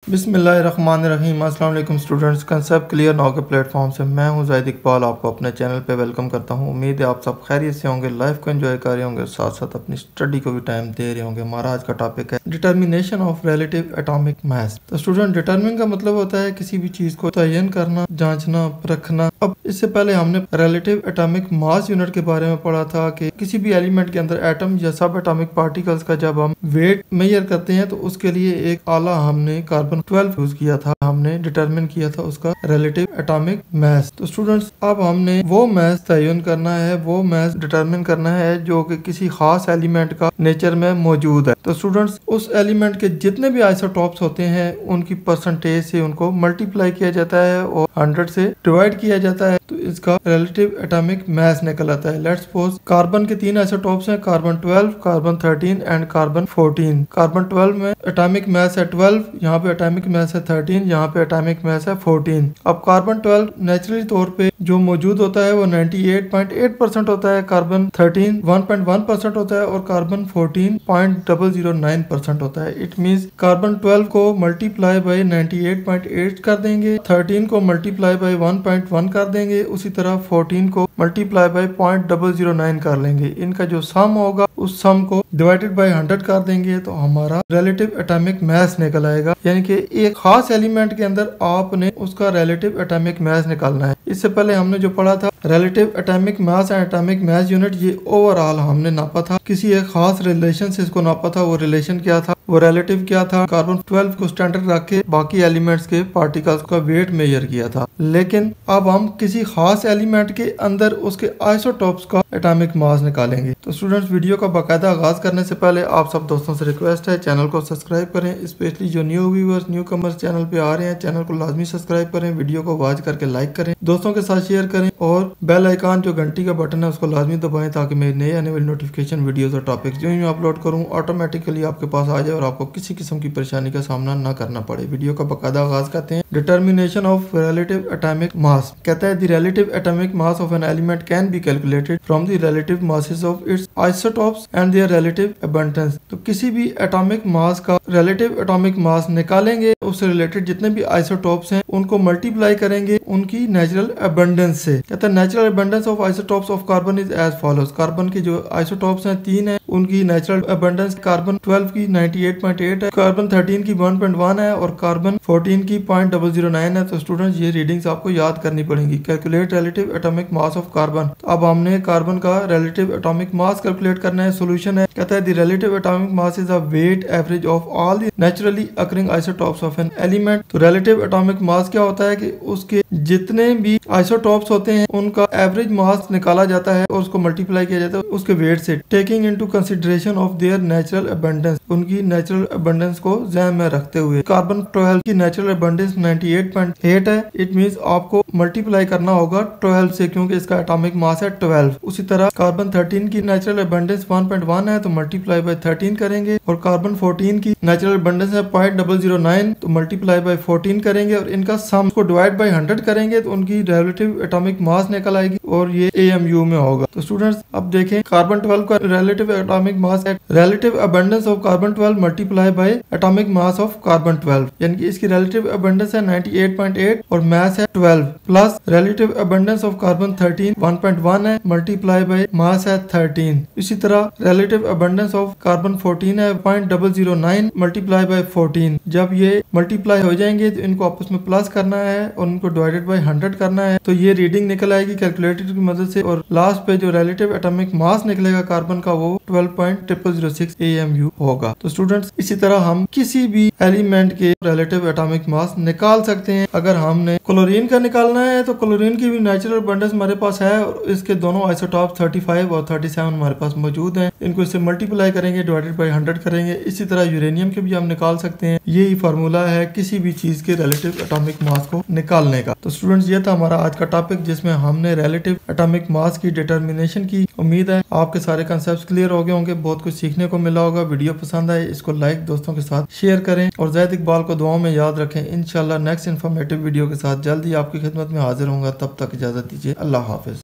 बिस्मिल्लाहिर्रहमानिर्रहीम। अस्सलाम वालेकुम स्टूडेंट्स, कंसेप्ट क्लियर नाउ के प्लेटफॉर्म से मैं हूं ज़ाहिद इकबाल, आपको अपने चैनल पे वेलकम करता हूं। उम्मीद है आप सब खैरियत से होंगे, लाइफ को एंजॉय कर रहे होंगे, साथ साथ अपनी स्टडी को भी टाइम दे रहे होंगे। हमारा आज का टॉपिक है डिटर्मिनेशन ऑफ रिलेटिव एटॉमिक मास। तो स्टूडेंट, डिटर्मिन का मतलब होता है किसी भी चीज को तयन करना, जांचना, परखना। अब इससे पहले हमने रिलेटिव एटॉमिक मास यूनिट के बारे में पढ़ा था कि किसी भी एलिमेंट के अंदर एटम या सब एटॉमिक पार्टिकल्स का जब हम वेट मेजर करते हैं तो उसके लिए एक आला हमने कार्बन 12 यूज किया था। हमने डिटरमिन किया था उसका रिलेटिव एटॉमिक मास। तो स्टूडेंट्स, अब हमने वो मास तयन करना है, वो मास डिटरमिन करना है जो कि किसी खास एलिमेंट का नेचर में मौजूद है। तो स्टूडेंट्स, उस एलिमेंट के जितने भी आइसोटॉप्स होते हैं उनकी परसेंटेज से उनको मल्टीप्लाई किया जाता है और 100 से डिवाइड किया जाता है, तो इसका रिलेटिव एटॉमिक मास निकल आता है। लेट्स सपोज कार्बन के 3 आइसोटॉप्स हैं, carbon 12, carbon 13 and carbon 14। Carbon 12 में एटॉमिक मास है 12, यहाँ पे एटॉमिक मास है 13, यहाँ पे एटॉमिक मास है 14। अब कार्बन 12 नेचुरली तौर पे जो मौजूद होता है वो 98.8% होता है, कार्बन 13 1.1% होता है और कार्बन 14 0.009% होता है। इट मींस कार्बन 12 को मल्टीप्लाई बाय 98.8 कर देंगे, 13 को मल्टीप्लाई बाय 1.1 कर देंगे, उसी तरह 14 को मल्टीप्लाई बाय 0.009 कर लेंगे। इनका जो सम होगा उस सम को डिवाइडेड बाय 100 कर देंगे तो हमारा रिलेटिव एटॉमिक मास निकल आएगा। यानी कि एक खास एलिमेंट के अंदर आपने उसका रिलेटिव एटॉमिक मास निकालना है। इससे पहले हमने जो पढ़ा था relative atomic mass and atomic mass unit, ये ओवरऑल हमने नापा था, किसी एक खास रिलेशन से इसको नापा था। वो रिलेशन क्या था, वो रिलेटिव क्या था, कार्बन 12 को स्टैंडर्ड रख के बाकी एलिमेंट्स के पार्टिकल्स का वेट मेजर किया था। लेकिन अब हम किसी खास एलिमेंट के अंदर उसके आइसोटॉप्स का एटॉमिक मास निकालेंगे। तो स्टूडेंट्स, वीडियो का बाकायदा आगाज करने से पहले आप सब दोस्तों से रिक्वेस्ट है चैनल को सब्सक्राइब करें, स्पेशली जो new viewers, new commerce channel पे आ रहे हैं, चैनल को लाजमी सब्सक्राइब करें, वीडियो को वॉच करके लाइक करें, दोस्तों के साथ शेयर करें और बेल आइकन जो घंटी का बटन है उसको लाजमी दबाएं ताकि मेरे नए आने वाली नोटिफिकेशन वीडियोस और टॉपिक्स जो मैं अपलोड करूं ऑटोमेटिकली आपके पास आ जाए और आपको किसी किस्म की परेशानी का सामना न करना पड़े। वीडियो का बाकायदा आगाज करते हैं। डिटर्मिनेशन ऑफ रिलेटिव एटॉमिक मास कहता है the relative atomic mass of an element can be calculated from the relative masses of its isotopes and there relative abundance. तो किसी भी एटॉमिक मास का रिलेटिव एटॉमिक मास निकालेंगे, उससे रिलेटेड जितने भी आइसोटॉप्स हैं उनको मल्टीप्लाई करेंगे उनकी नेचुरल अबंडेंस से। कहता है natural abundance of isotopes of carbon is as follows. Carbon के जो आइसोटॉप्स हैं 3 हैं, उनकी नेचुरल अबंडेंस कार्बन 12 की 98.8 है, कार्बन 13 की 1.1 है और कार्बन 14 की 0.009 है। तो स्टूडेंट्स, ये रीडिंग्स आपको याद करनी पड़ेंगी। Calculate relative atomic mass of carbon. तो अब हमने कार्बन का रिलेटिव एटॉमिक मास कैलकुलेट करना है। सोल्यूशन है, कहता है the relative atomic mass is a weight average of all the naturally occurring isotopes of an element. तो रिलेटिव एटॉमिक मास क्या होता है कि उसके जितने भी आइसोटॉप्स होते हैं उनका एवरेज मास निकाला जाता है और उसको मल्टीप्लाई किया जाता है उसके वेट से, taking into consideration of their natural abundance, उनकी नेचुरल अबंडेंस को ध्यान में रखते हुए। कार्बन 12 की नेचुरल अबंडेंस 98.8 है, इट मींस आपको मल्टीप्लाई करना होगा 12 से क्योंकि इसका एटॉमिक मास है 12। उसी तरह कार्बन 13 की नेचुरल अबंडेंस 1.1 है तो मल्टीप्लाई बाय 13 करेंगे और कार्बन 14 की नेचुरल अबंडेंस है 0.009 तो मल्टीप्लाई बाय 14 करेंगे और इनका सम को डिवाइड बाय 100 करेंगे तो उनकी रिलेटिव एटॉमिक मास निकल आएगी और ये AMU में होगा। तो स्टूडेंट्स, अब देखें कार्बन 12 का रिलेटिव एटॉमिक मास है relative abundance of carbon 12 multiply by atomic mass of carbon 12, यानी कि इसकी रिलेटिव अबंडेंस है 98.8 और मास है 12 plus relative abundance of carbon 13 1.1 है मल्टीप्लाई बाय मास है 13। इसी तरह रिलेटिव अबंडेंस ऑफ कार्बन 14 है 0.009 मल्टीप्लाई बाय 14। जब ये मल्टीप्लाई हो जाएंगे तो इनको आपस में प्लस करना है और उनको डिवाइडेड बाय 100 करना है तो ये रीडिंग निकल आएगी कैलकुलेटर की मदद से और लास्ट पे जो रिलेटिव एटॉमिक मास निकलेगा कार्बन का वो 12.006 AMU होगा। तो स्टूडेंट्स, इसी तरह हम किसी भी एलिमेंट के रिलेटिव एटॉमिक मास निकाल सकते हैं। अगर हमने क्लोरीन का निकालना है तो क्लोरीन की भी नेचुरल अबंडेंस हमारे पास है और इसके दोनों आइसोटॉप 35 और 37 हमारे पास मौजूद हैं। इनको इससे मल्टीप्लाई करेंगे, डिवाइडेड बाय 100 करेंगे। इसी तरह यूरेनियम के भी हम निकाल सकते हैं। यही फार्मूला है किसी भी चीज के रिलेटिव एटॉमिक मास को निकालने का। तो स्टूडेंट्स, ये था हमारा आज का टॉपिक जिसमें हमने रिलेटिव एटॉमिक मास की डिटर्मिनेशन की। उम्मीद है आपके सारे कंसेप्ट क्लियर हो गए होंगे, बहुत कुछ सीखने को मिला होगा। वीडियो पसंद आए इसको लाइक, दोस्तों के साथ शेयर करें और ज़ाहिद इकबाल को दुआओं में याद रखें। इंशाल्लाह नेक्स्ट इन्फॉर्मेटिव वीडियो के साथ जल्द ही आपकी खिदमत में हाजिर होऊंगा। तब तक इजाजत दीजिए। अल्लाह हाफिज।